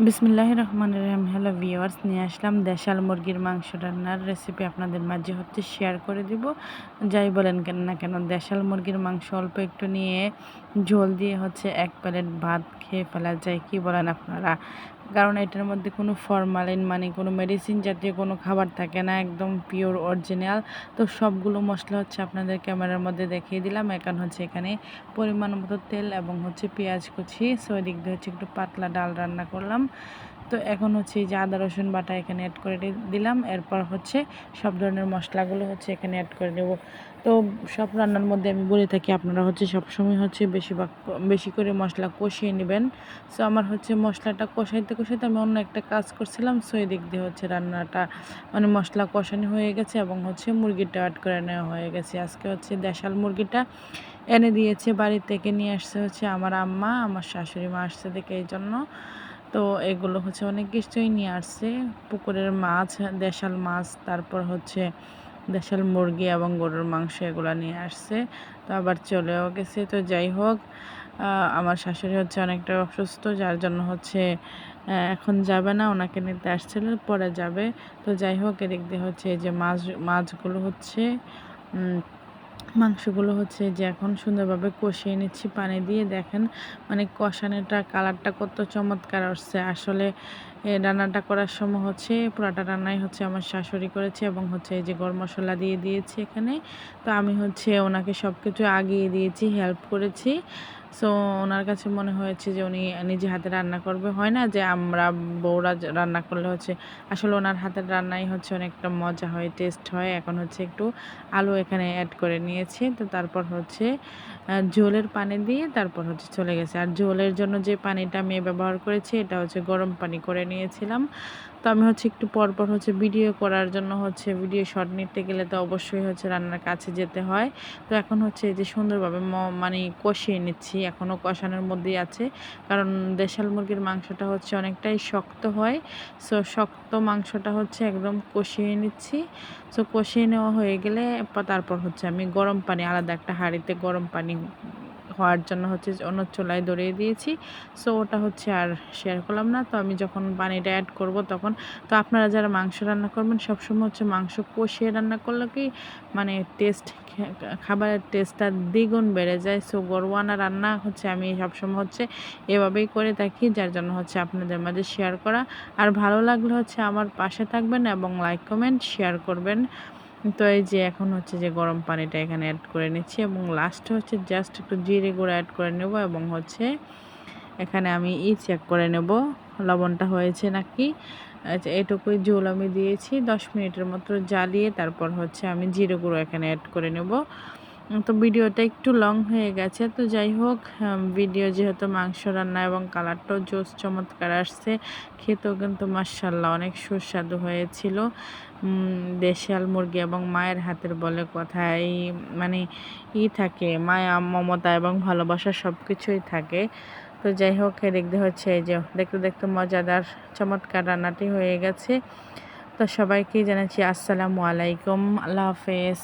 বিসমিল্লাহির রহমানির রহিম। Hello viewers, নিয়ে আসলাম দেশাল মুরগির মাংস রান্নার রেসিপি আপনাদের মাঝে শেয়ার করে দিব। যাই বলেন কেন না কেন, দেশাল মুরগির মাংস অল্প একটু নিয়ে ঝোল দিয়ে এক প্লেট ভাত খেয়ে ফেলা যায়, কি বলেন আপনারা? কারণ এটার মধ্যে কোনো ফরমালিন মানে কোনো মেডিসিন জাতীয় কোনো খাবার থাকে না, একদম পিওর অরিজিনাল। তো সবগুলো মশলা আপনাদের ক্যামেরার মধ্যে দেখিয়ে দিলাম। এখন এখানে পরিমাণ মতো তেল এবং পেঁয়াজ কুচি। সো এদিক দিয়ে একটু পাতলা ডাল রান্না করলাম। তো এখন এই যে আদা রসুন বাটা এখানে অ্যাড করে দিলাম। এরপর সব ধরনের মশলাগুলো এখানে অ্যাড করে দেব। তো সব রান্নার মধ্যে আমি বলে থাকি আপনারা সবসময় বেশি করে মশলা কষিয়ে নেবেন। সো আমার মশলাটা কষাইতে কষাইতে আমি অন্য একটা কাজ করছিলাম। সো এদিক দিয়ে রান্নাটা মানে মশলা কষানো হয়ে গেছে এবং মুরগিটা অ্যাড করে নেওয়া হয়ে গেছে। আজকে দেশাল মুরগিটা এনে দিয়েছে, বাড়ি থেকে নিয়ে আসছে আমার আম্মা, আমার শাশুড়ি মা আসছে দেখে, এই জন্য। তো এগুলো অনেক কিছুই নিয়ে আসছে, পুকুরের মাছ, দেশাল মাছ, তারপর দেশাল মুরগি এবং গরুর মাংস, এগুলো নিয়ে আসছে। তো আবার চলেও গেছে। তো যাই হোক, আমার শাশুড়ি অনেকটা অসুস্থ, যার জন্য এখন যাবে না, ওনাকে নিতে আসছিল, পরে যাবে। তো যাই হোক, এদিক দিয়ে এই যে মাছগুলো মাংসগুলো যে এখন সুন্দরভাবে কষিয়ে নিচ্ছি পানি দিয়ে। দেখেন মানে কষানোটা কালারটা কত চমৎকার আসছে। আসলে রান্নাটা করার সময় পুরাটা রান্নাই আমার শাশুড়ি করেছে এবং এই যে গরম মশলা দিয়ে দিয়েছি এখানে। তো আমি ওনাকে সব কিছু আগিয়ে দিয়েছি, হেল্প করেছি। সো ওনার কাছে মনে হয়েছে যে উনি নিজে হাতে রান্না করবে। হয় না যে আমরা বউরা রান্না করলে আসলে ওনার হাতের রান্নাই অনেকটা মজা হয়, টেস্ট হয়। এখন একটু আলু এখানে অ্যাড করে নিয়েছি। তো তারপর ঝোলের পানি দিয়ে তারপর চলে গেছে। আর ঝোলের জন্য যে পানিটা আমি ব্যবহার করেছি, এটা গরম পানি করে নিয়েছিলাম। তো আমি একটু পরপর ভিডিও করার জন্য ভিডিও শট নিতে গেলে তো অবশ্যই রান্নার কাছে যেতে হয়। তো এখন এই যে সুন্দরভাবে মানে কষিয়ে নিচ্ছি, এখনও কষানোর মধ্যেই আছে। কারণ দেশাল মুরগির মাংসটা অনেকটাই শক্ত হয়। সো শক্ত মাংসটা একদম কষিয়ে নিচ্ছি। সো কষিয়ে নেওয়া হয়ে গেলে তারপর আমি গরম পানি, আলাদা একটা হাঁড়িতে গরম পানি হওয়ার জন্য অন্য চুলায় ধরিয়ে দিয়েছি। সো ওটা আর শেয়ার করলাম না। তো আমি যখন পানিটা অ্যাড করব তখন, তো আপনারা যারা মাংস রান্না করবেন সবসময় মাংস কষিয়ে রান্না করলে কি মানে খাবারের টেস্টটা দ্বিগুণ বেড়ে যায়। সো গরুয়ানা রান্না আমি সবসময় এভাবেই করে থাকি, যার জন্য আপনাদের মাঝে শেয়ার করা। আর ভালো লাগলে আমার পাশে থাকবেন এবং লাইক কমেন্ট শেয়ার করবেন। তো এই যে এখন যে গরম পানিটা এখানে অ্যাড করে নিচ্ছি এবং লাস্টে জাস্ট একটু জিরে গুঁড়ো অ্যাড করে নেব এবং এখানে আমি চেক করে নেব লবণটা হয়েছে নাকি। আচ্ছা, এটুকুই ঝোল আমি দিয়েছি। 10 মিনিটের মতো জ্বালিয়ে তারপর আমি জিরে গুঁড়ো এখানে অ্যাড করে নেব। তো ভিডিওটা একটু লং হয়ে গেছে। তো যাই হোক, ভিডিও যেহেতু মাংস রান্না এবং কালারটাও জোস চমৎকার আসছে, খেতেও কিন্তু মাশাআল্লাহ অনেক সুস্বাদু হয়েছিল। দেশাল মুরগি এবং মায়ের হাতের বলে কথায় মানে থাকে, মায়া, মমতা এবং ভালোবাসা সব কিছুই থাকে। তো যাই হোক, এদিক দিয়ে এই যে দেখতে দেখতে মজাদার চমৎকার রান্নাটি হয়ে গেছে। তো সবাইকেই জানাচ্ছি আসসালামু আলাইকুম, আল্লাহ হাফেজ।